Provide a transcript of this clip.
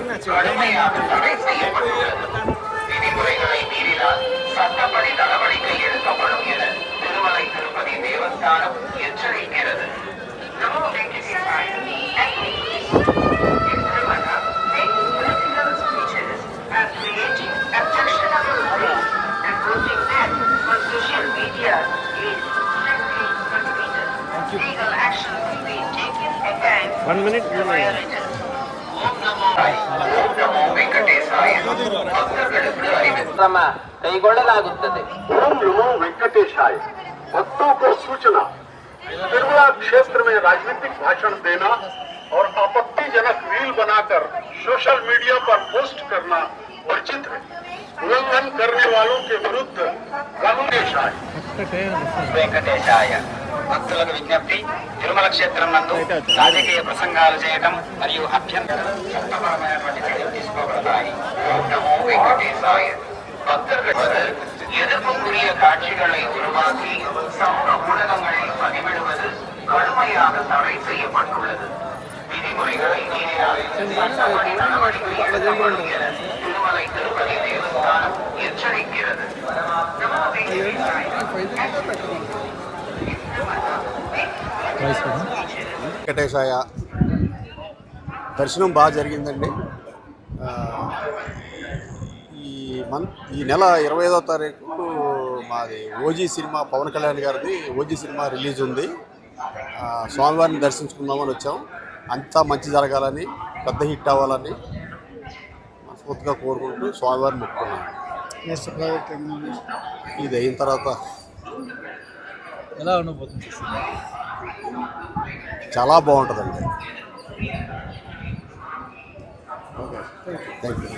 கடுமையாக தடை செய்யப்பட்டுள்ளது. விதிமுறைகளை மீறினால் சட்டப்படி நடவடிக்கை எடுக்கப்படும் என திருமலை திருப்பதி தேவஸ்தானம் எச்சரிக்கிறது. நமோ வெங்கடேசாய. And creating objectionable videos and posting them on social media is strictly prohibited. Legal action will be taken against the violators. Om Namo Venkatesaya. ಭಕ್ತர்களுக்கு ಕ್ರಮ ಕೈಗೊಳ್ಳಲಾಗುತ್ತದೆ. ओम नमो वेंकटेशाय। भक्तों को सूचना, तिरुमला क्षेत्र में राजनीतिक भाषण देना और आपत्तिजनक रील बनाकर सोशल मीडिया पर पोस्ट करना वर्जित है। उल्लंघन करने वालों के विरुद्ध कानूनेशाय। వెంకటేశాయ. భక్తులకు విజ్ఞప్తి, తిరుమల క్షేత్రం నందు రాజకీయ ప్రసంగాలు చేయటం మరియు అభ్యంతరం చట్టపరమైనటువంటి చర్యలు తీసుకోబడతాయి. ఓం నమో వెంకటేశాయ. பக்தர்கள் எதிர்ப்புக்குரிய காட்சிகளை உருவாக்கி சமூக ஊடகங்களில் பதிவிடுவது கடுமையாக தடை செய்யப்பட்டுள்ளது. விதிமுறைகளை மீறினால் சட்டப்படி நடவடிக்கை எடுக்கப்படும் என திருமலை திருப்பதி தேவஸ்தானம் எச்சரிக்கிறது. వెంకటేశాయ. దర్శనం బాగా జరిగిందండి. ఈ నెల 25వ తారీఖు మాది ఓజీ సినిమా, పవన్ కళ్యాణ్ గారిది ఓజీ సినిమా రిలీజ్ ఉంది. స్వామివారిని దర్శించుకుందామని వచ్చాం. అంతా మంచి జరగాలని, పెద్ద హిట్ అవ్వాలని మనస్ఫూర్తిగా కోరుకుంటూ స్వామివారిని మొక్కుకున్నాం. ఇది అయిన తర్వాత ఎలా అనుభూతి? చాలా బాగుంటుందండి. Thank you.